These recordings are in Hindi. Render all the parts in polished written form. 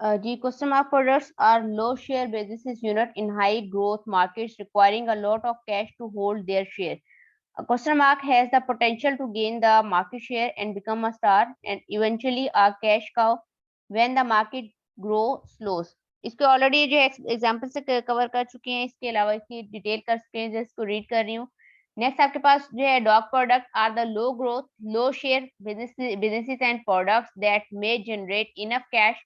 The customer products are low share businesses unit in high growth markets requiring a lot of cash to hold their share. A customer mark has the potential to gain the market share and become a star and eventually a cash cow when the market grow slows. इसको ऑलरेडी जो एग्जांपल से कवर कर चुके हैं, इसके अलावा इसकी डिटेल कर चुके हैं, जिसको रीड कर रही हूँ. नेक्स्ट आपके पास जो है dog product are the low growth low share businesses and products that may generate enough cash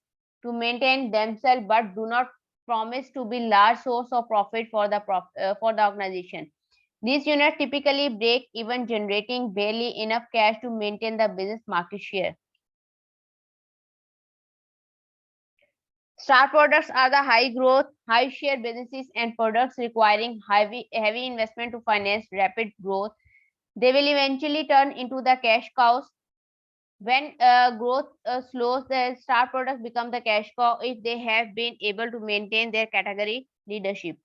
to maintain themselves but do not promise to be large source of profit for the organization. These units typically break even, generating barely enough cash to maintain the business market share. Star products are the high growth, high share businesses and products requiring heavy investment to finance rapid growth. They will eventually turn into the cash cows. When growth slows, the star products become the cash cow if they have been able to maintain their category leadership.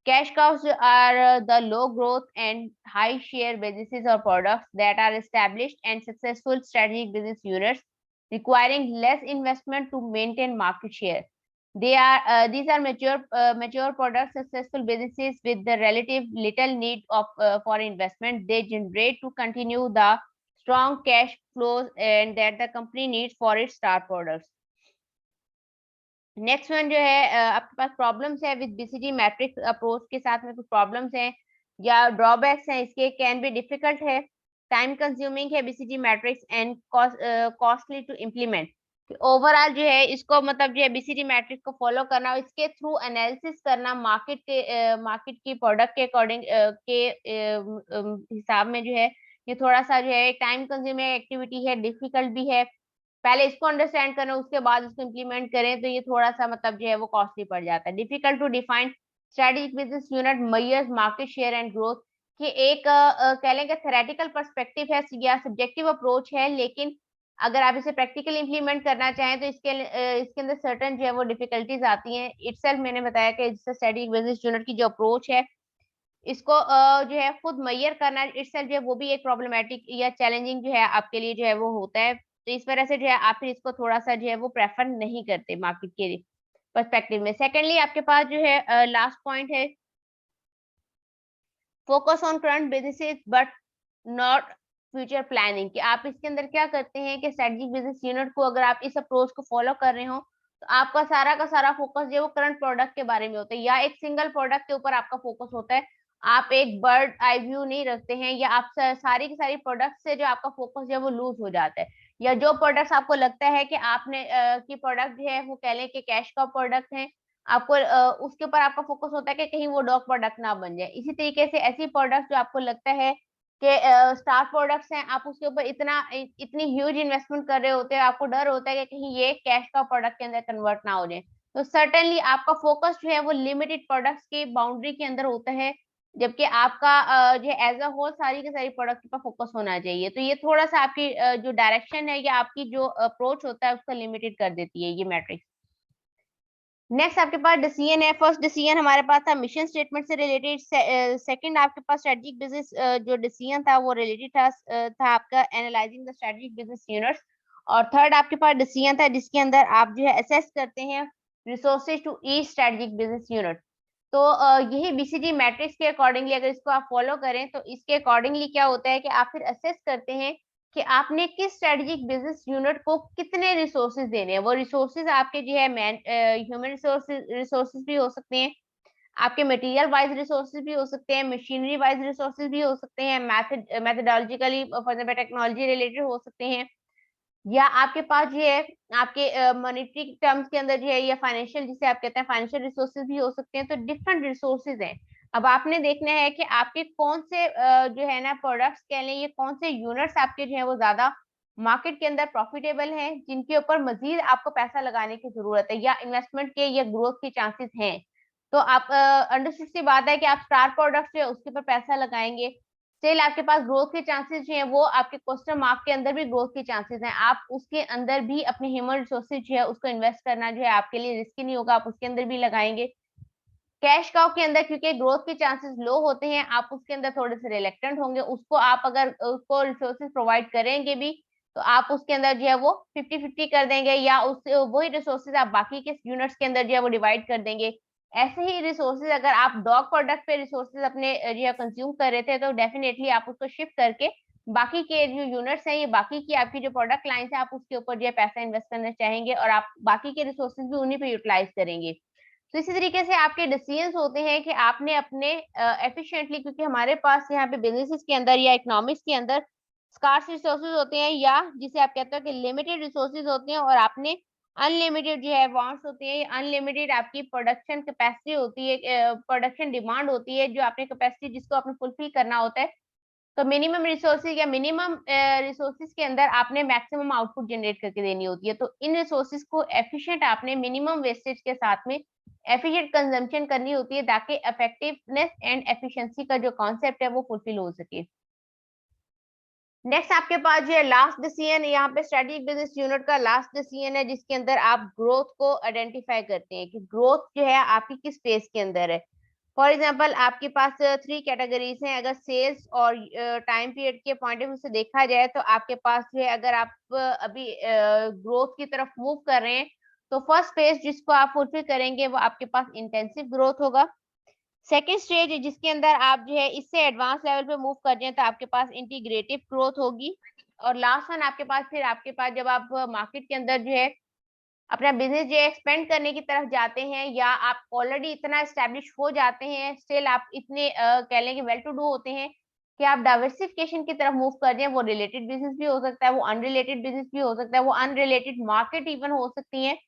Cash cows are the low growth and high share businesses or products that are established and successful strategic business units requiring less investment to maintain market share. These are mature products, successful businesses with the relative little need of for investment. They generate to continue the strong cash flows and that the company needs for its star products. Next one जो है आपके पास प्रॉब्लम्स है विद बीसीजी मैट्रिक्स अप्रोच के साथ में कुछ प्रॉब्लम्स हैं या ड्रॉबैक्स हैं इसके. कैन बी डिफिकल्ट है, टाइम कंज्यूमिंग है BCG matrix and costly to implement. Overall जो है इसको मतलब जो है बीसीजी मैट्रिक्स को फॉलो करना, इसके थ्रू एनालिसिस करना मार्केट की प्रोडक्ट के अकॉर्डिंग के हिसाब में जो है ये थोड़ा सा जो है टाइम कंज्यूमिंग एक्टिविटी है, डिफिकल्ट भी है. पहले इसको अंडरस्टैंड करना, उसके बाद इसको इम्प्लीमेंट करें तो ये थोड़ा सा मतलब जो है वो कॉस्टली पड़ जाता है. Difficult to define strategic business unit measures market share and growth. कि एक कह लें कि थ्योरेटिकल पर्सपेक्टिव है या सब्जेक्टिव अप्रोच है, लेकिन अगर आप इसे प्रैक्टिकली इम्प्लीमेंट करना चाहें तो इसके अंदर सर्टन जो है वो डिफिकल्टीज आती हैं. इटसेल्फ मैंने बताया कि स्ट्रेटेजिक बिजनेस यूनिट की जो अप्रोच है इसको जो है खुद मैयर करना इटसेल्फ जो है वो भी एक प्रॉब्लमेटिक या चैलेंजिंग जो है आपके लिए जो है वो होता है. तो इस वजह से जो है आप फिर इसको थोड़ा सा जो है वो प्रेफर नहीं करते मार्केट के पर्सपेक्टिव में. सेकेंडली आपके पास जो है लास्ट पॉइंट है focus on current businesses but not future planning. कि आप इसके अंदर क्या करते हैं कि स्ट्रेटेजिक बिजनेस यूनिट को अगर आप इस अप्रोच को फॉलो कर रहे हो तो आपका सारा का सारा फोकस जो है वो करंट प्रोडक्ट के बारे में होता है या एक सिंगल प्रोडक्ट के ऊपर आपका फोकस होता है. आप एक बर्ड आई व्यू नहीं रखते हैं या आप सारी की सारी प्रोडक्ट से जो आपका फोकस जो है वो लूज हो जाता है. या जो प्रोडक्ट्स आपको लगता है कि आपने की प्रोडक्ट जो है वो कह लें कि कैश का प्रोडक्ट है, आपको उसके ऊपर आपका फोकस होता है कि कहीं वो डॉग प्रोडक्ट ना बन जाए. इसी तरीके से ऐसी प्रोडक्ट जो आपको लगता है कि स्टार प्रोडक्ट्स हैं, आप उसके ऊपर इतनी ह्यूज इन्वेस्टमेंट कर रहे होते हैं, आपको डर होता है कि कहीं ये कैश का प्रोडक्ट के अंदर कन्वर्ट ना हो जाए. तो सर्टेनली आपका फोकस जो है वो लिमिटेड प्रोडक्ट्स की बाउंड्री के अंदर होता है, जबकि आपका जो है एज अ होल सारी की सारी प्रोडक्ट पर फोकस होना चाहिए. तो ये थोड़ा सा आपकी जो डायरेक्शन है या आपकी जो अप्रोच होता है उसका लिमिटेड कर देती है ये मैट्रिक्स. नेक्स्ट आपके पास डिसीजन है. फर्स्ट डिसीजन हमारे पास था मिशन स्टेटमेंट से रिलेटेड. सेकंड आपके पास स्ट्रेटेजिक बिजनेस जो डिसीजन था वो रिलेटेड था आपका analysing the strategic business units. और थर्ड आपके पास डिसीजन था जिसके अंदर आप जो है असेस करते हैं resources to each strategic business unit. तो यही बीसीजी मैट्रिक्स के अकॉर्डिंगली अगर इसको आप फॉलो करें तो इसके अकॉर्डिंगली क्या होता है कि आप फिर असेस करते हैं कि आपने किस स्ट्रेटेजिक बिजनेस यूनिट को कितने रिसोर्सेज देने हैं. वो रिसोर्सेज आपके जो है ह्यूमन रिसोर्सेज भी हो सकते हैं, आपके मटेरियल वाइज रिसोर्सेज भी हो सकते हैं, मशीनरी वाइज रिसोर्सेज भी हो सकते हैं, मेथडोलॉजिकली फॉर एग्जांपल टेक्नोलॉजी रिलेटेड हो सकते हैं, या आपके पास जो है आपके मॉनेटरी टर्म्स के अंदर जो है या फाइनेंशियल जिसे आप कहते हैं फाइनेंशियल रिसोर्सेज भी हो सकते हैं. तो डिफरेंट रिसोर्सेज हैं. अब आपने देखना है कि आपके कौन से जो है ना प्रोडक्ट्स कह लें ये कौन से यूनिट्स आपके जो है वो ज्यादा मार्केट के अंदर प्रॉफिटेबल हैं, जिनके ऊपर मजीद आपको पैसा लगाने की जरूरत है या इन्वेस्टमेंट के या ग्रोथ के चांसेस हैं. तो आप अंडरस्टूड सी बात है कि आप स्टार प्रोडक्ट जो है उसके ऊपर पैसा लगाएंगे. स्टिल आपके पास ग्रोथ के चांसेस जो है वो आपके क्वेश्चन मार्क के अंदर भी ग्रोथ के चांसेस हैं. आप उसके अंदर भी अपने ह्यूमन रिसोर्सेज जो है उसको इन्वेस्ट करना जो है आपके लिए रिस्की नहीं होगा, आप उसके अंदर भी लगाएंगे. कैश काउ के अंदर क्योंकि ग्रोथ के चांसेस लो होते हैं, आप उसके अंदर थोड़े से रिलेक्टेंट होंगे. उसको आप अगर उसको रिसोर्सेज प्रोवाइड करेंगे भी तो आप उसके अंदर जो है वो 50-50 कर देंगे, या उससे वही रिसोर्सेज आप बाकी के यूनिट्स के अंदर जो है वो डिवाइड कर देंगे। ऐसे ही रिसोर्सेज अगर आप डॉग प्रोडक्ट पे रिसोर्सेज अपने जो है कंज्यूम कर रहे थे, तो डेफिनेटली आप उसको शिफ्ट करके बाकी के जो यूनिट्स हैं, ये बाकी की आपकी जो प्रोडक्ट लाइन्स है, आप उसके ऊपर जो है पैसा इन्वेस्ट करना चाहेंगे और आप बाकी के रिसोर्सेज भी उन्हीं पे यूटिलाइज करेंगे। तो इसी तरीके से आपके डिसीजंस होते हैं कि आपने अपने एफिशिएंटली, क्योंकि हमारे पास यहाँ पे बिजनेसेस के अंदर या इकोनॉमिक्स के अंदर स्कार्स रिसोर्सेज होते हैं, या जिसे आप कहते हो कि लिमिटेड रिसोर्सेज होते हैं, और आपने अनलिमिटेड जो है वांट्स होती है, अनलिमिटेड आपकी प्रोडक्शन कैपेसिटी होती है, प्रोडक्शन डिमांड होती है, जो आपने कैपेसिटी जिसको आपने फुलफिल करना होता है। तो मिनिमम रिसोर्सेज या मिनिमम रिसोर्सेज के अंदर आपने मैक्सिमम आउटपुट जनरेट करके देनी होती है। तो इन रिसोर्सेज को एफिशिएंट आपने मिनिमम वेस्टेज के साथ में एफिशिएंट कंजम्पशन करनी होती है, ताकि इफेक्टिवनेस एंड एफिशिएंसी का जो कॉन्सेप्ट है वो फुलफिल हो सके। नेक्स्ट आपके पास जो है लास्ट डिसीजन, यहाँ पे स्ट्रेटेजिक बिजनेस यूनिट का लास्ट डिसीजन है, जिसके अंदर आप ग्रोथ को आइडेंटिफाई करते हैं कि ग्रोथ जो है आपकी किस फेज के अंदर है। फॉर एग्जाम्पल आपके पास 3 कैटेगरीज हैं। अगर सेल्स और टाइम पीरियड के पॉइंट ऑफ व्यू से देखा जाए, तो आपके पास जो है, अगर आप अभी ग्रोथ की तरफ मूव कर रहे हैं, तो फर्स्ट फेज जिसको आप फुलफिल करेंगे वो आपके पास इंटेंसिव ग्रोथ होगा। सेकेंड स्टेज जिसके अंदर आप जो है इससे एडवांस लेवल पे मूव कर जाए, तो आपके पास इंटीग्रेटिव ग्रोथ होगी। और लास्ट वन आपके पास, फिर आपके पास जब आप मार्केट के अंदर जो है अपना बिजनेस जो है एक्सपेंड करने की तरफ जाते हैं, या आप ऑलरेडी इतना एस्टेब्लिश हो जाते हैं, स्टिल आप इतने कह लें कि वेल टू डू होते हैं कि आप डाइवर्सिफिकेशन की तरफ मूव कर जाएं। वो रिलेटेड बिजनेस भी हो सकता है, वो अनरिलेटेड बिजनेस भी हो सकता है, वो अनरिलेटेड मार्केट इवन हो सकती है,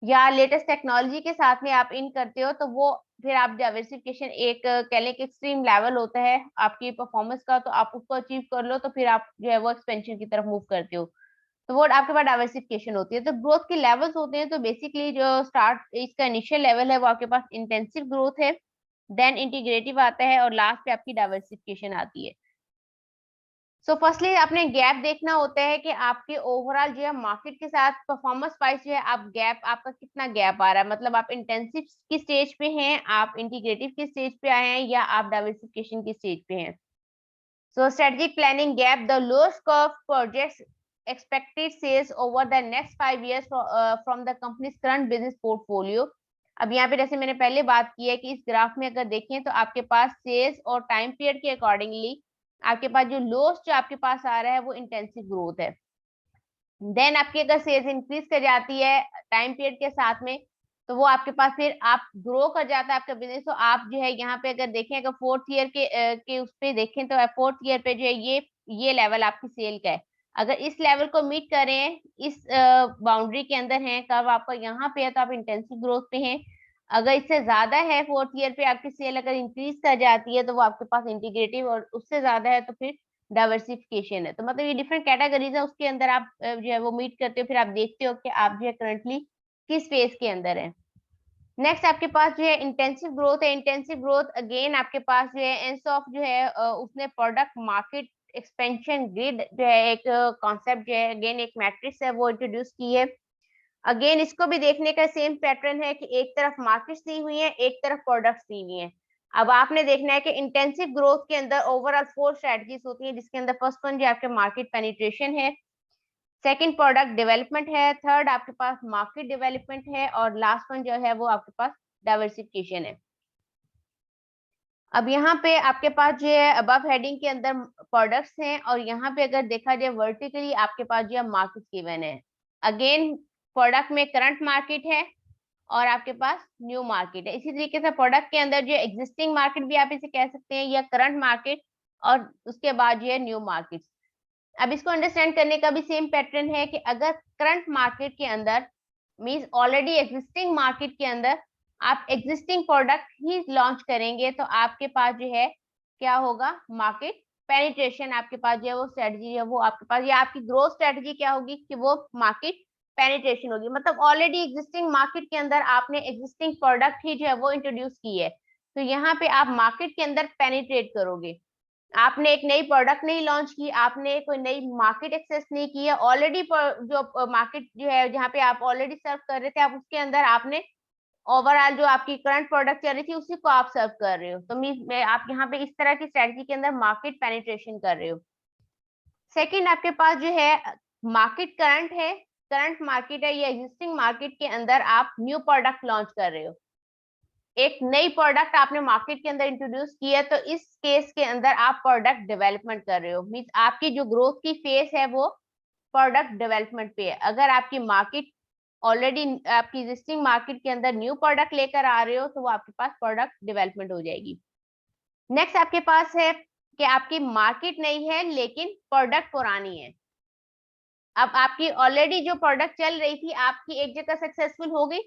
या लेटेस्ट टेक्नोलॉजी के साथ में आप इन करते हो, तो वो फिर आप डाइवर्सिफिकेशन एक कह लें कि एक्सट्रीम लेवल होता है आपकी परफॉर्मेंस का, तो आप उसको अचीव कर लो, तो फिर आप जो है वो एक्सपेंशन की तरफ मूव करते हो, तो वो आपके पास डाइवर्सिफिकेशन होती है। तो ग्रोथ के लेवल्स होते हैं। तो बेसिकली जो स्टार्ट इसका इनिशियल लेवल है वो आपके पास इंटेंसिव ग्रोथ है, देन इंटीग्रेटिव आता है, और लास्ट पे आपकी डाइवर्सिफिकेशन आती है। सो फर्स्टली आपने गैप देखना होता है कि आपके ओवरऑल जो है मार्केट के साथ परफॉर्मेंस वाइज जो है आप गैप, आपका कितना गैप आ रहा है, मतलब आप इंटेंसिव की स्टेज पे हैं, आप इंटीग्रेटिव की स्टेज पे आए हैं, या आप डाइवर्सिफिकेशन की स्टेज पे हैं। So strategic planning gap, the lowest curve projects expected sales over the next 5 years from the company's current business portfolio. अब यहाँ पे जैसे मैंने पहले बात की है कि इस ग्राफ में अगर देखें, तो आपके पास सेल्स और टाइम पीरियड के अकॉर्डिंगली आपके पास जो लोस्ट जो आपके पास आ रहा है वो इंटेंसिव ग्रोथ है। देन आपकी अगर सेल्स इंक्रीज कर जाती है टाइम पीरियड के साथ में, तो वो आपके पास फिर आप ग्रो कर जाता है आपका बिजनेस। तो आप जो है यहाँ पे अगर देखें, अगर फोर्थ ईयर के उस पे देखें, तो फोर्थ ईयर पे जो है ये लेवल आपकी सेल का है। अगर इस लेवल को मीट करें, इस बाउंड्री के अंदर है, कब आपका यहाँ पे है, तो आप इंटेंसिव ग्रोथ पे हैं। अगर इससे ज्यादा है, फोर्थ ईयर पे आपकी सेल अगर इंक्रीज कर जाती है, तो वो आपके पास इंटीग्रेटिव, और उससे ज्यादा है तो फिर डाइवर्सिफिकेशन है। तो मतलब ये डिफरेंट कैटेगरीज है, उसके अंदर आप जो है वो मीट करते हो, फिर आप देखते हो कि आप जो है करंटली किस फेज के अंदर है। नेक्स्ट आपके पास जो है इंटेंसिव ग्रोथ है। इंटेंसिव ग्रोथ अगेन आपके पास जो है एंसॉफ जो है उसने प्रोडक्ट मार्केट एक्सपेंशन ग्रिड जो है एक कॉन्सेप्ट जो है, अगेन एक मैट्रिक्स है वो इंट्रोड्यूस की है। अगेन इसको भी देखने का सेम पैटर्न है कि एक तरफ मार्केट्स दी हुई है, एक तरफ प्रोडक्ट्स दी हुई है। अब आपने देखना है कि इंटेंसिव ग्रोथ के अंदर ओवरऑल 4 स्ट्रेटजीज होती हैं, जिसके अंदर फर्स्ट वन जो आपके मार्केट पेनिट्रेशन है, सेकंड प्रोडक्ट डेवलपमेंट है, थर्ड आपके पास मार्केट डेवलपमेंट है, और लास्ट वन जो है वो आपके पास डाइवर्सिफिकेशन है। अब यहाँ पे आपके पास जो है अबव हेडिंग के अंदर प्रोडक्ट्स हैं, और यहाँ पे अगर देखा जाए वर्टिकली आपके पास जो है मार्केट गिवन है। अगेन प्रोडक्ट में करंट मार्केट है और आपके पास न्यू मार्केट है। इसी तरीके से प्रोडक्ट के अंदर जो एग्जिस्टिंग मार्केट भी आप इसे कह सकते हैं, या करंट मार्केट, और उसके बाद जो है न्यू मार्केट। अब इसको अंडरस्टैंड करने का भी सेम पैटर्न है कि अगर करंट मार्केट के अंदर मींस ऑलरेडी एग्जिस्टिंग मार्केट के अंदर आप एग्जिस्टिंग प्रोडक्ट ही लॉन्च करेंगे, तो आपके पास जो है क्या होगा, मार्केट पेनिट्रेशन आपके पास जो है वो स्ट्रेटजी है वो आपके पास, या आपकी ग्रोथ स्ट्रेटजी क्या होगी कि वो मार्केट पेनिट्रेशन होगी। मतलब ऑलरेडी एग्जिस्टिंग मार्केट के अंदर आपने एग्जिस्टिंग प्रोडक्ट ही जो है वो इंट्रोड्यूस की है, तो यहाँ पे आप मार्केट के अंदर पेनिट्रेट करोगे। आपने एक नई प्रोडक्ट नहीं लॉन्च की, आपने कोई नई मार्केट एक्सेस नहीं की है, ऑलरेडी जो मार्केट जो है जहाँ पे आप ऑलरेडी सर्व कर रहे थे, आप उसके अंदर आपने ओवरऑल जो आपकी करंट प्रोडक्ट चल रही थी उसी को आप सर्व कर रहे हो। तो मीन आप यहाँ पे इस तरह की स्ट्रेटजी के अंदर मार्केट पेनिट्रेशन कर रहे हो। सेकंड आपके पास जो है मार्केट करंट है, करंट मार्केट है या एग्जिस्टिंग मार्केट के अंदर आप न्यू प्रोडक्ट लॉन्च कर रहे हो, एक नई प्रोडक्ट आपने मार्केट के अंदर इंट्रोड्यूस किया, तो इस केस के अंदर आप प्रोडक्ट डेवलपमेंट कर रहे हो, मींस आपकी जो ग्रोथ की फेस है वो प्रोडक्ट डेवलपमेंट पे है। अगर आपकी मार्केट ऑलरेडी आपकी एग्जिस्टिंग मार्केट के अंदर न्यू प्रोडक्ट लेकर आ रहे हो तो वो आपके पास प्रोडक्ट डेवलपमेंट हो जाएगी। नेक्स्ट आपके पास है कि आपकी मार्केट नई है लेकिन प्रोडक्ट पुरानी है। अब आपकी ऑलरेडी जो प्रोडक्ट चल रही थी आपकी एक जगह सक्सेसफुल हो गई,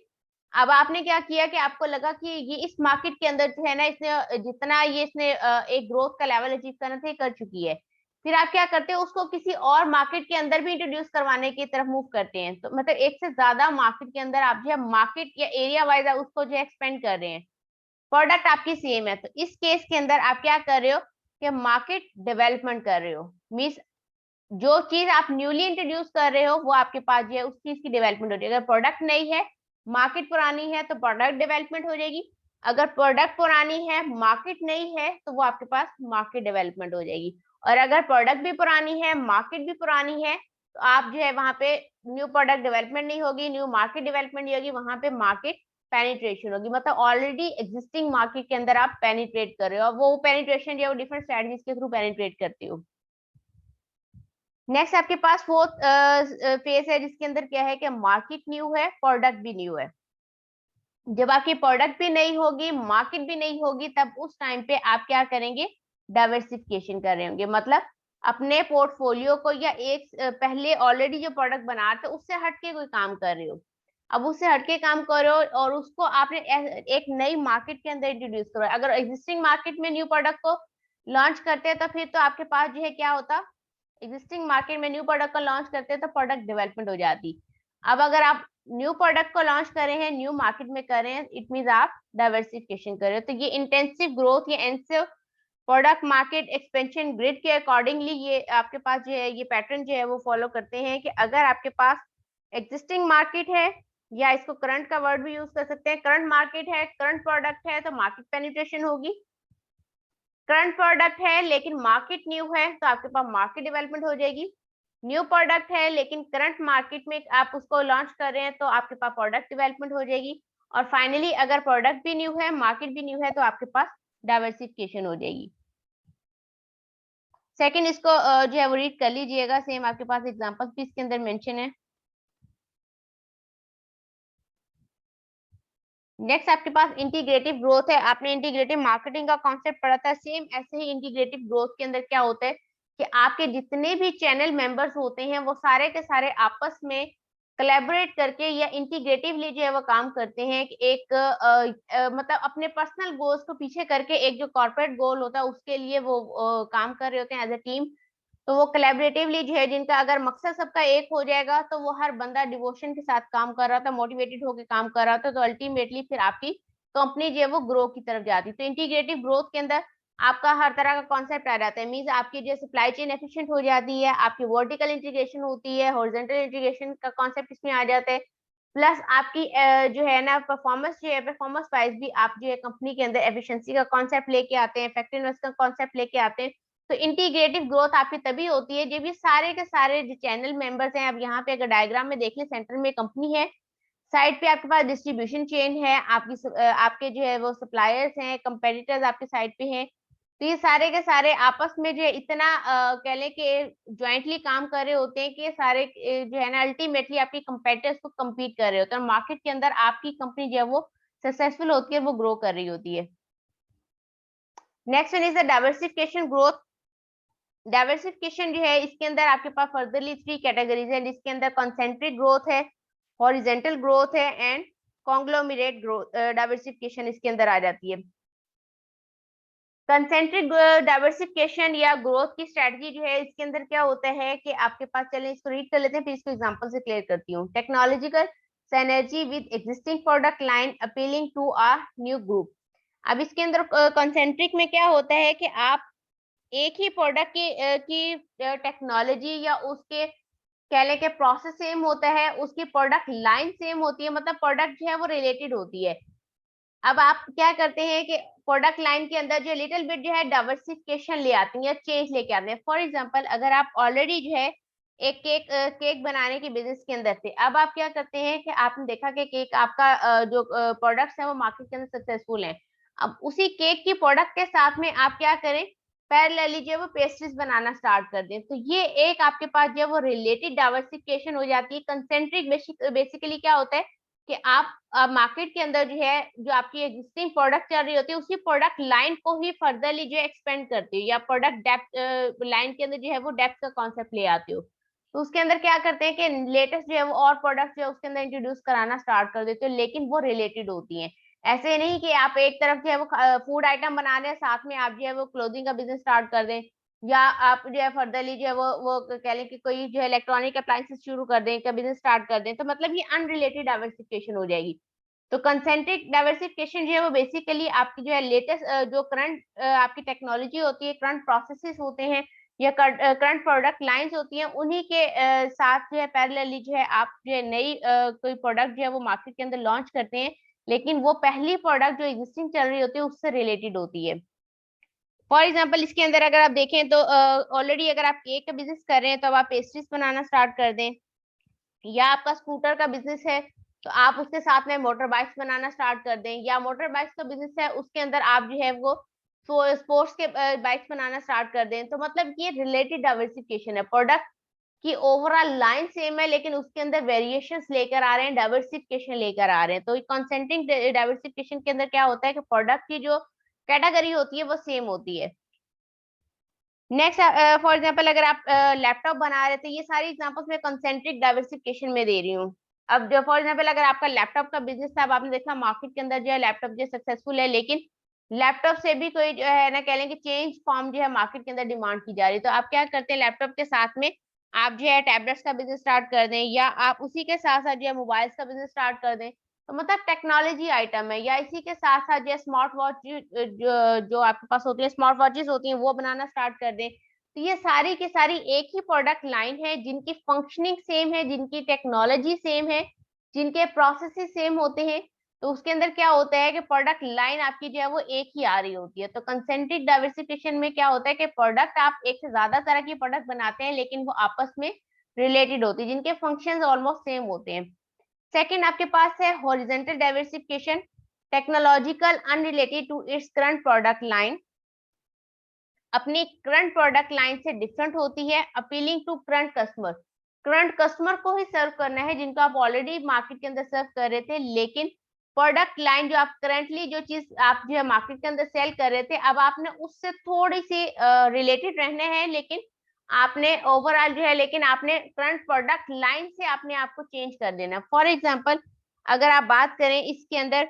अब आपने क्या किया कि आपको लगा कि ये इस मार्केट के अंदर जो है ना, इसने जितना ये इसने एक ग्रोथ का लेवल अचीव करना था कर चुकी है, फिर आप क्या करते हो उसको किसी और मार्केट के अंदर भी इंट्रोड्यूस करवाने की तरफ मूव करते हैं। तो मतलब एक से ज्यादा मार्केट के अंदर आप जो है मार्केट या एरिया वाइज उसको जो है एक्सपेंड कर रहे हैं, प्रोडक्ट आपकी सेम है, तो इस केस के अंदर आप क्या कर रहे हो कि मार्केट डेवलपमेंट कर रहे हो, मीन्स जो चीज आप न्यूली इंट्रोड्यूस कर रहे हो वो आपके पास जो है उस चीज की डेवलपमेंट हो जाएगी। अगर प्रोडक्ट नई है मार्केट पुरानी है तो प्रोडक्ट डेवलपमेंट हो जाएगी, अगर प्रोडक्ट पुरानी है मार्केट नई है तो वो आपके पास मार्केट डेवलपमेंट हो जाएगी। और अगर प्रोडक्ट भी पुरानी है मार्केट भी पुरानी है तो आप जो है वहां पे न्यू प्रोडक्ट डेवलपमेंट नहीं होगी, न्यू मार्केट डेवलपमेंट नहीं होगी, वहां पे मार्केट पेनिट्रेशन होगी, मतलब ऑलरेडी एग्जिस्टिंग मार्केट के अंदर आप पेनिट्रेट कर रहे हो, वो पेनिट्रेशन जो है वो डिफरेंट स्ट्रेटजीज के थ्रू पेनिट्रेट करते हो। नेक्स्ट आपके पास फोर्थ फेज है जिसके अंदर क्या है कि मार्केट न्यू है प्रोडक्ट भी न्यू है। जब आपकी प्रोडक्ट भी नहीं होगी मार्केट भी नहीं होगी तब उस टाइम पे आप क्या करेंगे, डाइवर्सिफिकेशन कर रहे होंगे, मतलब अपने पोर्टफोलियो को या एक पहले ऑलरेडी जो प्रोडक्ट बना रहे थे उससे हटके कोई काम कर रहे हो, अब उससे हटके काम करो और उसको आपने एक नई मार्केट के अंदर इंट्रोड्यूस करो। अगर एग्जिस्टिंग मार्केट में न्यू प्रोडक्ट को लॉन्च करते हैं तो फिर तो आपके पास जो है क्या होता, एग्जिस्टिंग मार्केट में न्यू प्रोडक्ट को लॉन्च करते हैं तो प्रोडक्ट डेवलपमेंट हो जाती। अब अगर आप न्यू प्रोडक्ट को लॉन्च कर रहे हैं न्यू मार्केट में कर रहे हैं इट मीन आप डाइवर्सिफिकेशन कर रहे हो, तो ये इंटेंसिव ग्रोथ या intensive product market expansion grid के अकॉर्डिंगली ये आपके पास जो है ये पैटर्न जो है वो फॉलो करते हैं कि अगर आपके पास एग्जिस्टिंग मार्केट है या इसको करंट का वर्ड भी यूज कर सकते हैं, करंट मार्केट है करंट प्रोडक्ट है तो मार्केट पेनिट्रेशन होगी, करंट प्रोडक्ट है लेकिन मार्केट न्यू है तो आपके पास मार्केट डेवलपमेंट हो जाएगी, न्यू प्रोडक्ट है लेकिन करंट मार्केट में आप उसको लॉन्च कर रहे हैं तो आपके पास प्रोडक्ट डेवलपमेंट हो जाएगी, और फाइनली अगर प्रोडक्ट भी न्यू है मार्केट भी न्यू है तो आपके पास डाइवर्सिफिकेशन हो जाएगी। सेकंड इसको जो है वो रीड कर लीजिएगा, सेम आपके पास एग्जांपल्स भी इसके अंदर मेंशन है। नेक्स्ट आपके पास इंटीग्रेटिव ग्रोथ है, आपने इंटीग्रेटिव मार्केटिंग का कॉन्सेप्ट पढ़ा था, सेम ऐसे ही इंटीग्रेटिव ग्रोथ के अंदर क्या होता है कि आपके जितने भी चैनल मेंबर्स होते हैं वो सारे के सारे आपस में कोलैबोरेट करके या इंटीग्रेटिवली जो है वो काम करते हैं कि एक मतलब अपने पर्सनल गोल्स को पीछे करके एक जो कॉर्पोरेट गोल होता है उसके लिए वो काम कर रहे होते हैं एज अ टीम, तो वो कोलैबोरेटिवली जो है जिनका अगर मकसद सबका एक हो जाएगा तो वो हर बंदा डिवोशन के साथ काम कर रहा था, मोटिवेटेड होकर काम कर रहा था, तो अल्टीमेटली फिर आपकी कंपनी जो है वो ग्रो की तरफ जाती है। तो इंटीग्रेटिव ग्रोथ के अंदर आपका हर तरह का कॉन्सेप्ट आ जाता है, मीन्स आपकी जो सप्लाई चेन एफिशिएंट हो जाती है, आपकी वर्टिकल इंटीग्रेशन होती है, हॉरिजॉन्टल इंटीग्रेशन का कॉन्सेप्ट इसमें आ जाता है, प्लस आपकी जो है ना परफॉर्मेंस जो है परफॉर्मेंस वाइज भी आप जो है कंपनी के अंदर एफिशिएंसी का कॉन्सेप्ट लेके आते हैं, इफेक्टिवनेस का कॉन्सेप्ट लेके आते हैं। तो इंटीग्रेटिव ग्रोथ आपकी तभी होती है जब ये सारे के सारे जो चैनल मेंबर्स हैं, अब यहाँ पे अगर डायग्राम में देख लें सेंटर में कंपनी है, साइड पे आपके पास डिस्ट्रीब्यूशन चेन है, आपके जो है वो सप्लायर्स हैं, कंपेटिटर्स आपके साइड पे हैं, तो ये सारे के सारे आपस में जो है इतना कह लें कि ज्वाइंटली काम कर रहे होते हैं कि ये सारे जो है ना अल्टीमेटली आपकी कंपेटिटर्स को कम्पीट कर रहे होते हैं, मार्केट के अंदर आपकी कंपनी जो है वो सक्सेसफुल होती है, वो ग्रो कर रही होती है। Next one is the diversification growth. Diversification जो है इसके अंदर आपके पास फर्दरली 3 कैटेगरीज है, जिसके अंदर कंसेंट्रिक ग्रोथ है, हॉरिजॉन्टल ग्रोथ है एंड कॉन्ग्लोमरेट ग्रोथ डाइवर्सिफिकेशन इसके अंदर आ जाती है। कंसेंट्रिक डाइवर्सिफिकेशन या ग्रोथ की स्ट्रेटजी जो है इसके अंदर क्या होता है कि आपके पास, चलें इसको रीड कर लेते हैं फिर इसको एग्जांपल से क्लियर करती हूँ। Technological synergy with existing product line appealing to a new group. अब इसके अंदर कंसेंट्रिक में क्या होता है कि आप एक ही प्रोडक्ट की टेक्नोलॉजी या उसके कह लें कि प्रोसेस सेम होता है, उसकी प्रोडक्ट लाइन सेम होती है, मतलब प्रोडक्ट जो है वो रिलेटेड होती है। अब आप क्या करते हैं कि प्रोडक्ट लाइन के अंदर जो लिटिल बिट जो है डाइवर्सिफिकेशन ले आते हैं या चेंज लेके आते हैं। फॉर एग्जांपल अगर आप ऑलरेडी जो है एक केक बनाने की बिजनेस के अंदर थे। अब आप क्या करते हैं कि आपने देखा कि केक आपका जो प्रोडक्ट्स है वो मार्केट के अंदर सक्सेसफुल है। अब उसी केक की प्रोडक्ट के साथ में आप क्या करें, पैरेलली जो है वो पेस्ट्रीज बनाना स्टार्ट कर दें। तो ये एक आपके पास जो है वो रिलेटेड डाइवर्सिफिकेशन हो जाती है। कंसेंट्रिक बेसिकली क्या होता है कि आप मार्केट के अंदर जो है जो आपकी एग्जिस्टिंग प्रोडक्ट चल रही होती है उसी प्रोडक्ट लाइन को ही फर्दरली जो है एक्सपेंड करती हो, या प्रोडक्ट डेप्थ लाइन के अंदर जो है वो डेप्थ का कॉन्सेप्ट ले आते हो। तो उसके अंदर क्या करते हैं कि लेटेस्ट जो है वो और प्रोडक्ट जो है उसके अंदर इंट्रोड्यूस कराना स्टार्ट कर देते हो, लेकिन वो रिलेटेड होती हैं। ऐसे नहीं कि आप एक तरफ जो है वो फूड आइटम बना रहे हैं, साथ में आप जो है वो क्लोथिंग का बिजनेस स्टार्ट कर दें, या आप जो है फर्दरली जो है वो कह लें कि कोई जो है इलेक्ट्रॉनिक अप्लायंसेस शुरू कर दें, का बिजनेस स्टार्ट कर दें, तो मतलब ये अनरिलेटेड डाइवर्सिफिकेशन हो जाएगी। तो कंसेंट्रिक डाइवर्सिफिकेशन जो है वो बेसिकली आपकी जो है लेटेस्ट जो करंट आपकी टेक्नोलॉजी होती है, करंट प्रोसेसेस होते हैं, या करंट प्रोडक्ट लाइंस होती हैं, उन्हीं के साथ जो है पैरेलली जो है आप जो है नई कोई प्रोडक्ट जो है वो मार्केट के अंदर लॉन्च करते हैं, लेकिन वो पहली प्रोडक्ट जो एग्जिस्टिंग चल रही होती है उससे रिलेटेड होती है। फॉर एग्जाम्पल इसके अंदर अगर आप देखें तो ऑलरेडी अगर आप केक का बिजनेस कर रहे हैं तो अब आप पेस्ट्रीज बनाना स्टार्ट कर दें, या आपका स्कूटर का बिजनेस है तो आप उसके साथ में मोटर बाइक्स बनाना स्टार्ट कर दें, या मोटर बाइक्स का बिजनेस है उसके अंदर आप जो है वो स्पोर्ट्स के बाइक्स बनाना स्टार्ट कर दें। तो मतलब ये रिलेटेड डाइवर्सिफिकेशन है, प्रोडक्ट की ओवरऑल लाइन सेम है लेकिन उसके अंदर वेरिएशंस लेकर आ रहे हैं, डाइवर्सिफिकेशन लेकर आ रहे हैं। तो कंसेंट्रिक डाइवर्सिफिकेशन के अंदर क्या होता है कि प्रोडक्ट की जो कैटेगरी होती है वो सेम होती है। नेक्स्ट फॉर एग्जांपल अगर आप लैपटॉप बना रहे थे, ये सारी एग्जांपल्स मैं कंसेंट्रिक डाइवर्सिफिकेशन में दे रही हूँ। अब जो फॉर एग्जांपल अगर आपका लैपटॉप का बिजनेस था, अब आपने देखा मार्केट के अंदर जो है लैपटॉप जो सक्सेसफुल है, लेकिन लैपटॉप से भी कोई जो है ना कह लें कि चेंज फॉर्म जो है मार्केट के अंदर डिमांड की जा रही है। तो आप क्या करते हैं, लैपटॉप के साथ में आप जो है टैबलेट्स का बिजनेस स्टार्ट कर दें, या आप उसी के साथ साथ जो है मोबाइल्स का बिजनेस स्टार्ट कर दें। तो मतलब टेक्नोलॉजी आइटम है, या इसी के साथ साथ जो स्मार्ट वॉच जो आपके पास होती है, स्मार्ट वॉचेस होती हैं, वो बनाना स्टार्ट कर दें। तो ये सारी की सारी एक ही प्रोडक्ट लाइन है, जिनकी फंक्शनिंग सेम है, जिनकी टेक्नोलॉजी सेम है, जिनके प्रोसेसेस सेम होते हैं। तो उसके अंदर क्या होता है कि प्रोडक्ट लाइन आपकी जो है वो एक ही आ रही होती है। तो कंसेंट्रिक डाइवर्सिफिकेशन में क्या होता है कि प्रोडक्ट आप एक से ज्यादा तरह की प्रोडक्ट बनाते हैं, लेकिन वो आपस में रिलेटेड होती है, जिनके फंक्शंस ऑलमोस्ट सेम होते हैं। सेकंड आपके पास है horizontal diversification, technological unrelated to its current product line, अपनी करंट प्रोडक्ट लाइन से डिफरेंट होती है, appealing to current customer, current customer को ही सर्व करना है जिनको आप ऑलरेडी मार्केट के अंदर सर्व कर रहे थे, लेकिन प्रोडक्ट लाइन जो आप करंटली जो चीज आप जो है मार्केट के अंदर सेल कर रहे थे, अब आपने उससे थोड़ी सी रिलेटेड रहने हैं, लेकिन आपने ओवरऑल जो है लेकिन आपने करंट प्रोडक्ट लाइन से आपने आपको चेंज कर देना। फॉर एग्जाम्पल अगर आप बात करें इसके अंदर,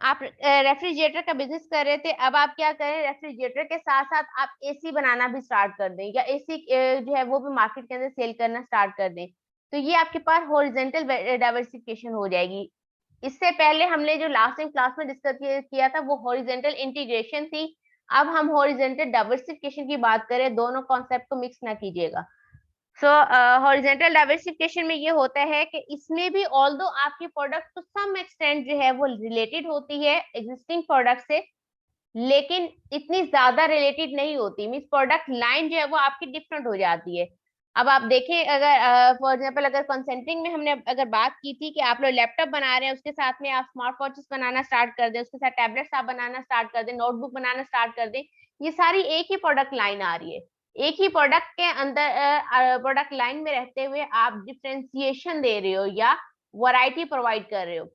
आप रेफ्रिजरेटर का बिजनेस कर रहे थे, अब आप क्या करें, रेफ्रिजरेटर के साथ साथ आप एसी बनाना भी स्टार्ट कर दें, या एसी जो है वो भी मार्केट के अंदर सेल करना स्टार्ट कर दें। तो ये आपके पास हॉरिजॉन्टल डाइवर्सिफिकेशन हो जाएगी। इससे पहले हमने जो लास्ट टाइम क्लास में डिस्कस किया था वो हॉरिजॉन्टल इंटीग्रेशन थी। अब हम हॉरिजॉन्टल डाइवर्सिफिकेशन की बात करें, दोनों कॉन्सेप्ट को मिक्स ना कीजिएगा। सो हॉरिजॉन्टल डाइवर्सिफिकेशन में ये होता है कि इसमें भी ऑल्दो आपकी प्रोडक्ट टू सम एक्सटेंट जो है वो रिलेटेड होती है एग्जिस्टिंग प्रोडक्ट से, लेकिन इतनी ज्यादा रिलेटेड नहीं होती, मींस प्रोडक्ट लाइन जो है वो आपकी डिफरेंट हो जाती है। अब आप देखें अगर फॉर एग्जांपल अगर कंसेंट्रिंग में हमने अगर बात की थी कि आप लोग लैपटॉप बना रहे हैं, उसके साथ में आप स्मार्ट वॉचेस बनाना स्टार्ट कर दें, उसके साथ टैबलेट्स आप बनाना स्टार्ट कर दें, नोटबुक बनाना स्टार्ट कर दें, ये सारी एक ही प्रोडक्ट लाइन आ रही है। एक ही प्रोडक्ट के अंदर प्रोडक्ट लाइन में रहते हुए आप डिफ्रेंसिएशन दे रहे हो या वैरायटी प्रोवाइड कर रहे हो।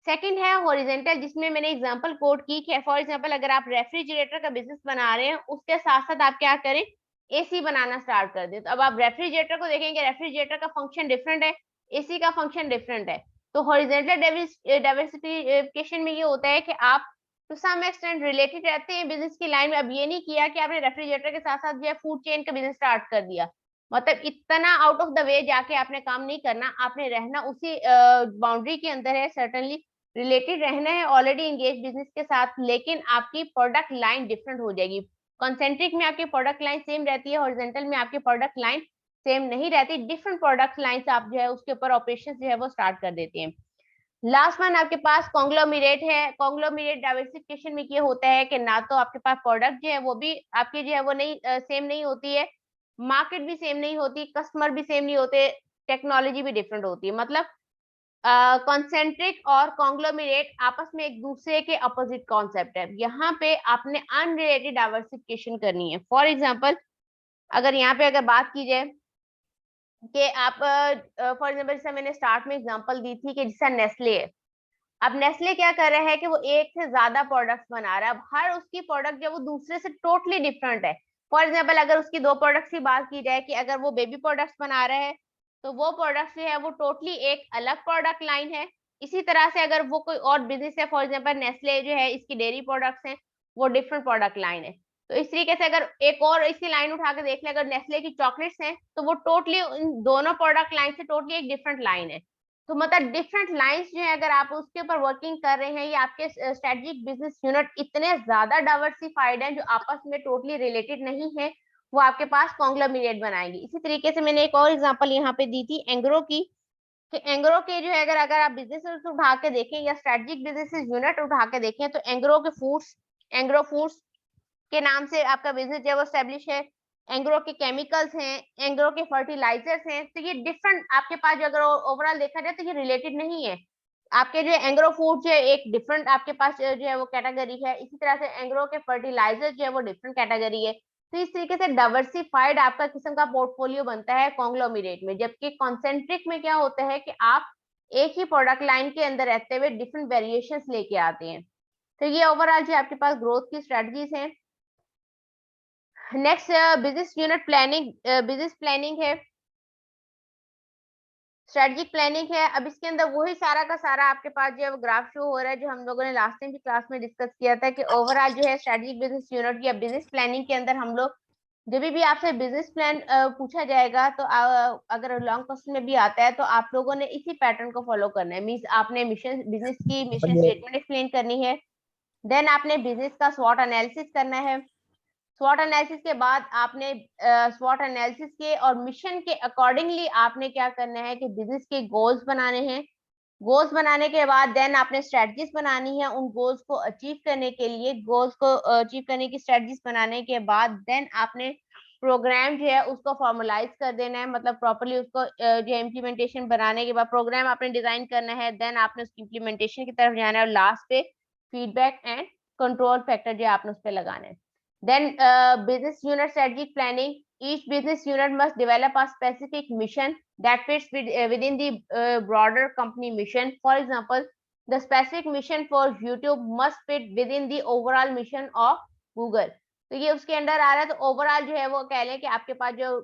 सेकंड है हॉरिजॉन्टल, जिसमें मैंने एग्जांपल कोट की कि फॉर एग्जांपल अगर आप रेफ्रिजरेटर का बिजनेस बना रहे हैं, उसके साथ साथ आप क्या करें, एसी बनाना स्टार्ट कर दें। तो अब आप रेफ्रिजरेटर को देखेंगे, रेफ्रिजरेटर का फंक्शन डिफरेंट है, एसी का फंक्शन डिफरेंट है। तो हॉरिजॉन्टल डाइवर्सिफिकेशन में ये होता है कि आप टू सम एक्सटेंट रिलेटेड रहते हैं बिजनेस की लाइन में। अब ये नहीं किया कि आपने रेफ्रिजरेटर के साथ साथ जो है फूड चेन का बिजनेस स्टार्ट कर दिया, मतलब इतना आउट ऑफ द वे जाके आपने काम नहीं करना, आपने रहना उसी बाउंड्री के अंदर है, सर्टेनली रिलेटेड रहना है ऑलरेडी एंगेज बिजनेस के साथ, लेकिन आपकी प्रोडक्ट लाइन डिफरेंट हो जाएगी। कंसेंट्रिक में आपकी प्रोडक्ट लाइन सेम रहती है, हॉरिजॉन्टल में आपकी प्रोडक्ट लाइन सेम नहीं रहती, डिफरेंट प्रोडक्ट लाइन से आप जो है उसके ऊपर ऑपरेशन जो है वो स्टार्ट कर देते हैं। लास्ट वन आपके पास कॉन्ग्लोमरेट है। कॉन्ग्लोमरेट डाइवर्सिफिकेशन में ये होता है कि ना तो आपके पास प्रोडक्ट जो है वो भी आपकी जो है वो नहीं सेम नहीं होती है, मार्केट भी सेम नहीं होती, कस्टमर भी सेम नहीं होते, टेक्नोलॉजी भी डिफरेंट होती है। मतलब कॉन्सेंट्रिक और कॉन्ग्लोमेरेट आपस में एक दूसरे के अपोजिट कॉन्सेप्ट है। यहाँ पे आपने अनरिलेटेड डाइवर्सिफिकेशन करनी है। फॉर एग्जाम्पल अगर यहाँ पे अगर बात की जाए कि आप फॉर एग्जाम्पल जैसे मैंने स्टार्ट में एग्जांपल दी थी कि जैसा नेस्ले है, अब नेस्ले क्या कर रहा है कि वो एक से ज्यादा प्रोडक्ट्स बना रहा है। अब हर उसकी प्रोडक्ट जो वो दूसरे से टोटली डिफरेंट है। फॉर एग्जाम्पल अगर उसकी दो प्रोडक्ट्स की बात की जाए कि अगर वो बेबी प्रोडक्ट्स बना रहा है तो वो प्रोडक्ट्स जो है वो टोटली एक अलग प्रोडक्ट लाइन है। इसी तरह से अगर वो कोई और बिजनेस है, फॉर एग्जाम्पल नेस्ले जो है इसकी डेयरी प्रोडक्ट्स हैं, वो डिफरेंट प्रोडक्ट लाइन है। तो इस तरीके से अगर एक और इसकी लाइन उठा के देख ले, अगर नेस्ले की चॉकलेट्स हैं तो वो टोटली इन दोनों प्रोडक्ट लाइन से टोटली एक डिफरेंट लाइन है। तो मतलब डिफरेंट लाइंस जो है अगर आप उसके ऊपर वर्किंग कर रहे हैं, या आपके स्ट्रेटेजिक बिजनेस यूनिट इतने ज्यादा डाइवर्सिफाइड हैं जो आपस में टोटली रिलेटेड नहीं है, वो आपके पास कॉन्ग्लोमेरेट बनाएंगे। इसी तरीके से मैंने एक और एग्जांपल यहाँ पे दी थी एंग्रो की, कि एंग्रो के जो है अगर अगर आप बिजनेस उठा के देखें या स्ट्रेटेजिक बिजनेस यूनिट उठा के देखें तो एंग्रो के फूड्स, एंग्रो फूड्स के नाम से आपका बिजनेस जो है वो स्टेब्लिश है। एंग्रो के केमिकल्स हैं, एंग्रो के फर्टिलाइजर्स हैं। तो ये डिफरेंट आपके पास जो अगर ओवरऑल देखा जाए तो ये रिलेटेड नहीं है। आपके जो एंग्रो फूड जो है एक डिफरेंट आपके पास जो है वो कैटेगरी है। इसी तरह से एंग्रो के फर्टिलाइजर जो है वो डिफरेंट कैटेगरी है। तो इस तरीके से डाइवर्सिफाइड आपका किस्म का पोर्टफोलियो बनता है कॉन्ग्लोमेरेट में। जबकि कॉन्सेंट्रिक में क्या होता है कि आप एक ही प्रोडक्ट लाइन के अंदर रहते हुए डिफरेंट वेरिएशंस लेके आते हैं। तो ये ओवरऑल जो आपके पास ग्रोथ की स्ट्रेटजीज हैं। Next business unit planning, business planning है, स्ट्रेटेजिक प्लानिंग है। अब इसके अंदर वही सारा का सारा आपके पास जो है वो ग्राफ शो हो रहा है जो हम लोगों ने लास्ट टाइम की क्लास में डिस्कस किया था कि ओवरऑल जो है स्ट्रेटेजिक बिजनेस यूनिट या बिजनेस प्लानिंग के अंदर हम लोग जब भी आपसे बिजनेस प्लान पूछा जाएगा तो अगर लॉन्ग क्वेश्चन में भी आता है तो आप लोगों ने इसी पैटर्न को फॉलो करना है। मींस आपने मिशन बिजनेस की मिशन स्टेटमेंट एक्सप्लेन करनी है, देन आपने बिजनेस का स्वॉट एनालिसिस करना है। स्वॉट एनालिसिस के बाद आपने स्वॉट एनालिसिस के और मिशन के अकॉर्डिंगली आपने क्या करना है कि बिजनेस के गोल्स बनाने हैं। गोल्स बनाने के बाद देन आपने स्ट्रेटजीज बनानी है उन गोल्स को अचीव करने के लिए। गोल्स को अचीव करने की स्ट्रेटजीज बनाने के बाद देन आपने प्रोग्राम जो है उसको फॉर्मलाइज कर देना है, मतलब प्रॉपरली उसको जो इम्प्लीमेंटेशन बनाने के बाद प्रोग्राम आपने डिजाइन करना है, देन आपने उसकी इम्प्लीमेंटेशन की तरफ जाना है और लास्ट पे फीडबैक एंड कंट्रोल फैक्टर जो आपने उस पर लगाना है। Then business unit strategic planning. Each business unit must develop a specific mission that fits within the broader company mission. For example, the specific mission for YouTube must fit within the overall mission of Google. तो ये उसके अंडर आ रहा है। तो ओवरऑल जो है वो कह लें कि आपके पास जो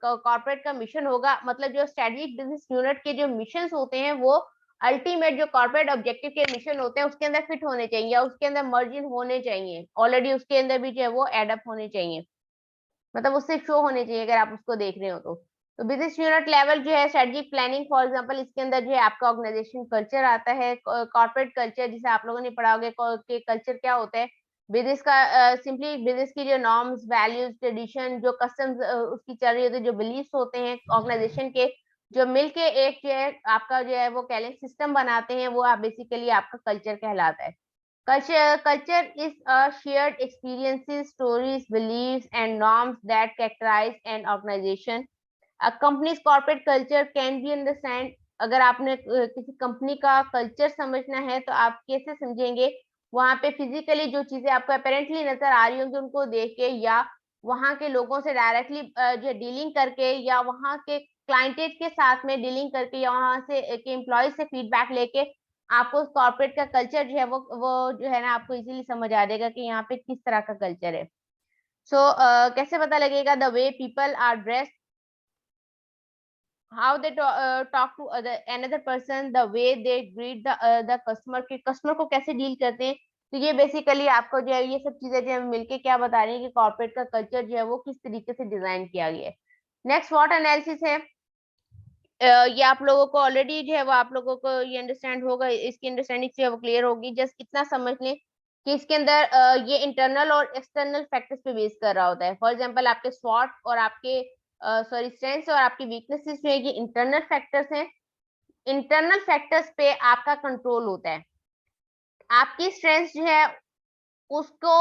कॉर्पोरेट का मिशन होगा, मतलब जो स्ट्रेटेजिक बिजनेस यूनिट के जो मिशंस होते हैं वो अल्टीमेट जो कॉर्पोरेट ऑब्जेक्टिव के मिशन होते हैं उसके अंदर फिट होने चाहिए या उसके अंदर मर्जिन होने चाहिए, ऑलरेडी उसके अंदर भी जो है वो एडअप होने चाहिए, मतलब उससे शो होने चाहिए अगर आप उसको देख रहे हो तो बिजनेस यूनिट लेवल जो है स्ट्रेटेजिक प्लानिंग, फॉर एग्जांपल इसके अंदर जो है आपका ऑर्गेनाइजेशन कल्चर आता है, कॉर्पोरेट कल्चर जिसे आप लोगों ने पढ़ा होगा कि कल्चर क्या होता है। बिजनेस का सिंपली बिजनेस की जो नॉर्म्स, वैल्यूज, ट्रेडिशन, जो कस्टम्स उसकी चल रही होती है, जो बिलीफ्स होते हैं ऑर्गेनाइजेशन के, जो मिलके एक जो है आपका जो है वो कह लें सिस्टम बनाते हैं, वो आप बेसिकली आपका कल्चर कहलाता है। Culture is a shared experiences, stories, beliefs, and norms that characterize an organization. A company's corporate culture can be understand. अगर आपने किसी कंपनी का कल्चर समझना है तो आप कैसे समझेंगे? वहां पे फिजिकली जो चीजें आपको अपेरेंटली नजर आ रही होंगी उनको देख के, या वहां के लोगों से डायरेक्टली जो डीलिंग करके, या वहां के क्लाइंटेज के साथ में डीलिंग करके, या वहां से के एम्प्लॉय से फीडबैक लेके आपको कॉर्पोरेट का कल्चर जो है वो जो है ना आपको इजीली समझ आ जाएगा कि यहाँ पे किस तरह का कल्चर है। सो कैसे पता लगेगा? The way people are dressed, how they talk to other another person, the way they greet the customer, के कस्टमर को कैसे डील करते हैं। तो ये बेसिकली आपको जो है ये सब चीजें जो है मिलके क्या बता रही है कि कॉर्पोरेट का कल्चर जो है वो किस तरीके से डिजाइन किया गया है। नेक्स्ट व्हाट एनालिसिस है। ये आप लोगों को ऑलरेडी जो है वो आप लोगों को ये अंडरस्टैंड होगा, इसकी अंडरस्टैंडिंग जो है वो क्लियर होगी। जस्ट इतना समझ लें कि इसके अंदर ये इंटरनल और एक्सटर्नल फैक्टर्स पे बेस कर रहा होता है। फॉर एग्जांपल आपके स्वॉट और आपके सॉरी स्ट्रेंथ्स और आपकी वीकनेसेस जो है ये इंटरनल फैक्टर्स हैं। इंटरनल फैक्टर्स पे आपका कंट्रोल होता है। आपकी स्ट्रेंथ जो है उसको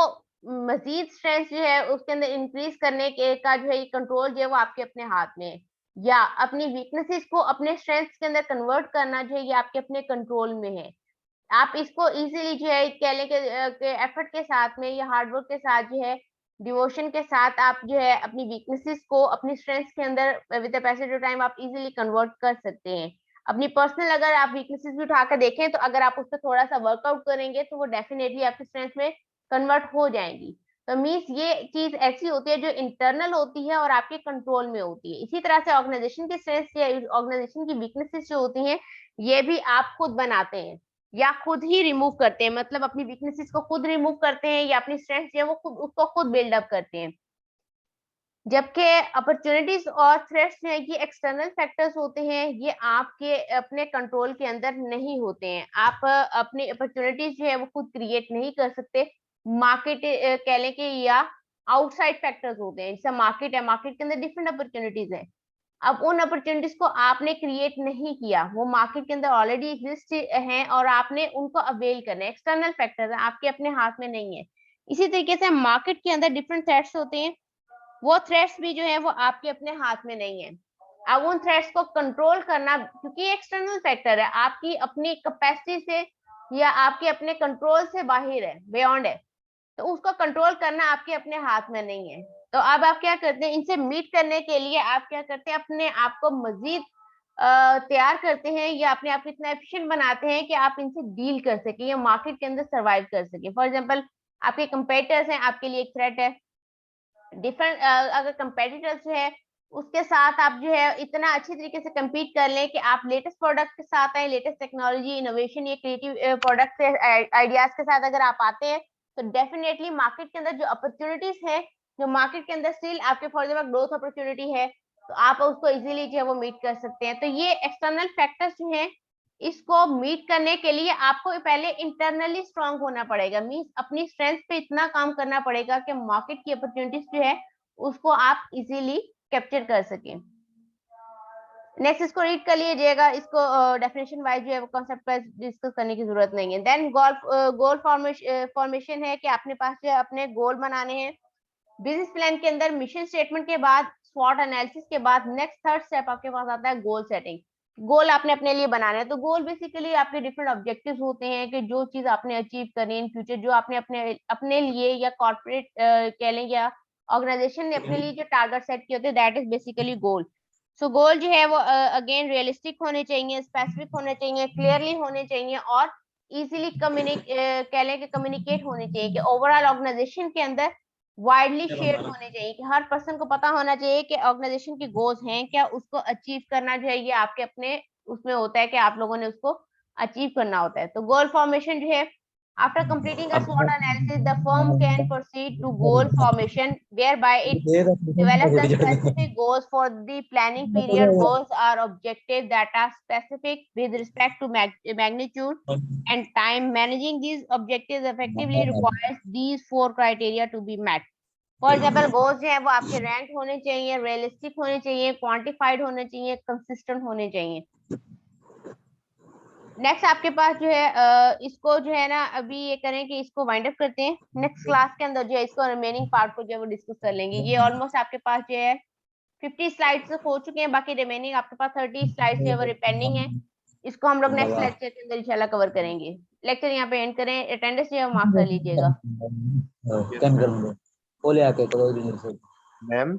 मजीद स्ट्रेंथ जो है उसके अंदर इंक्रीज करने के का जो है ये कंट्रोल जो है वो आपके अपने हाथ में है, या अपनी वीकनेसेस को अपने स्ट्रेंथ्स के अंदर कन्वर्ट करना जो है ये आपके अपने कंट्रोल में है। आप इसको इजीली जो है कह लें कि एफर्ट के साथ में या हार्ड वर्क के साथ जो है डिवोशन के साथ आप जो है अपनी वीकनेसेस को अपनी स्ट्रेंथ्स के अंदर with the passage of time आप इजीली कन्वर्ट कर सकते हैं। अपनी पर्सनल अगर आप वीकनेसेस भी उठा कर देखें तो अगर आप उस पर थोड़ा सा वर्कआउट करेंगे तो वो डेफिनेटली आपकी स्ट्रेंथ में कन्वर्ट हो जाएंगी। तो मीन्स ये चीज ऐसी होती है जो इंटरनल होती है और आपके कंट्रोल में होती है। इसी तरह से ऑर्गेनाइजेशन की स्ट्रेंथ या ऑर्गेनाइजेशन की वीकनेसेस जो होती हैं ये भी आप खुद बनाते हैं या खुद ही रिमूव करते हैं, मतलब अपनी वीकनेसेस को खुद रिमूव करते हैं या अपनी स्ट्रेंथ जो है वो खुद उसको खुद बिल्डअप करते हैं। जबकि अपॉर्चुनिटीज और थ्रेट्स जो है ये एक्सटर्नल फैक्टर्स होते हैं, ये आपके अपने कंट्रोल के अंदर नहीं होते हैं। आप अपनी अपॉर्चुनिटीज जो है वो खुद क्रिएट नहीं कर सकते। मार्केट कह लें कि या आउटसाइड फैक्टर्स होते हैं, जैसे मार्केट है, मार्केट के अंदर डिफरेंट अपॉर्चुनिटीज है। अब उन अपॉर्चुनिटीज को आपने क्रिएट नहीं किया, वो मार्केट के अंदर ऑलरेडी एग्जिस्ट हैं और आपने उनको अवेल करना है। एक्सटर्नल फैक्टर्स है, आपके अपने हाथ में नहीं है। इसी तरीके से मार्केट के अंदर डिफरेंट थ्रेट्स होते हैं, वो थ्रेट्स भी जो है वो आपके अपने हाथ में नहीं है। अब उन थ्रेट्स को कंट्रोल करना, क्योंकि एक्सटर्नल फैक्टर है, आपकी अपनी कैपेसिटी से या आपके अपने कंट्रोल से बाहर है, बियॉन्ड है, तो उसको कंट्रोल करना आपके अपने हाथ में नहीं है। तो अब आप क्या करते हैं, इनसे मीट करने के लिए आप क्या करते हैं, अपने आप को मजीद तैयार करते हैं या अपने आप को इतना एफिशिएंट बनाते हैं कि आप इनसे डील कर सकें या मार्केट के अंदर सरवाइव कर सकें। फॉर एग्जांपल आपके कंपेटिटर्स हैं, आपके लिए एक थ्रेट है। डिफरेंट अगर कंपेटिटर्स जो है उसके साथ आप जो है इतना अच्छी तरीके से compete कर लें कि आप लेटेस्ट प्रोडक्ट के साथ आए, लेटेस्ट टेक्नोलॉजी इनोवेशन या क्रिएटिव प्रोडक्ट से आइडियाज के साथ अगर आप आते हैं तो डेफिनेटली मार्केट के अंदर जो अपॉर्चुनिटीज है, जो मार्केट के अंदर स्टिल आपके फॉर एग्जांपल ग्रोथ अपॉर्चुनिटी है, तो आप उसको इजीली जो है वो मीट कर सकते हैं। तो ये एक्सटर्नल फैक्टर्स जो है इसको मीट करने के लिए आपको पहले इंटरनली स्ट्रांग होना पड़ेगा, मींस अपनी स्ट्रेंथ पे इतना काम करना पड़ेगा कि मार्केट की अपॉर्चुनिटीज जो है उसको आप इजीली कैप्चर कर सकें। नेक्स्ट इसको रीड कर लीजिएगा, इसको डेफिनेशन वाइज जो है वो कॉन्सेप्ट पर डिस्कस करने की जरूरत नहीं है। देन गोल फॉर्मेशन है कि अपने पास जो है अपने गोल बनाने हैं। बिजनेस प्लान के अंदर मिशन स्टेटमेंट के बाद स्वॉट एनालिसिस के बाद नेक्स्ट थर्ड स्टेप आपके पास आता है गोल सेटिंग। गोल आपने अपने लिए बनाना है। तो गोल बेसिकली आपके डिफरेंट ऑब्जेक्टिव्स होते हैं कि जो चीज आपने अचीव करनी है इन फ्यूचर, जो आपने अपने अपने लिए या कॉर्पोरेट कह लें या ऑर्गेनाइजेशन ने अपने लिए जो टारगेट सेट किए होते हैं, दैट इज बेसिकली गोल। सो गोल जो है वो अगेन रियलिस्टिक होने चाहिए, स्पेसिफिक होने चाहिए, क्लियरली होने चाहिए और इजीली कह लें कि कम्युनिकेट होने चाहिए कि ओवरऑल ऑर्गेनाइजेशन के अंदर वाइडली शेयर होने चाहिए कि हर पर्सन को पता होना चाहिए कि ऑर्गेनाइजेशन के गोल्स हैं क्या, उसको अचीव करना जो है ये आपके अपने उसमें होता है कि आप लोगों ने उसको अचीव करना होता है। तो गोल फॉर्मेशन जो है after completing a SWOT analysis the firm can proceed to goal formation whereby it develops the specific goals for the planning period. Goals are objectives that are specific with respect to magnitude and time. Managing these objectives effectively requires these 4 criteria to be met. For example goals जो है वो आपके रैंक होने चाहिए, रियलिस्टिक होने चाहिए, क्वांटिफाइड होने चाहिए, कंसिस्टेंट होने चाहिए। नेक्स्ट आपके पास जो है इसको जो है ना अभी ये करें कि इसको वाइंड अप करते हैं। नेक्स्ट क्लास के अंदर जो है इसको रिमेनिंग पार्ट को जो है वो डिस्कस कर लेंगे। ये ऑलमोस्ट आपके पास जो है 50 स्लाइड्स हो चुके हैं, बाकी रिमेनिंग आपके पास 30 स्लाइड्स जो है वो पेंडिंग है। इसको हम लोग नेक्स्ट लेक्चर के अंदर इंशाल्लाह कवर करेंगे। लेक्चर यहाँ पे एंड करें, अटेंडेंस जो है मार्क कर लीजिएगा। मैम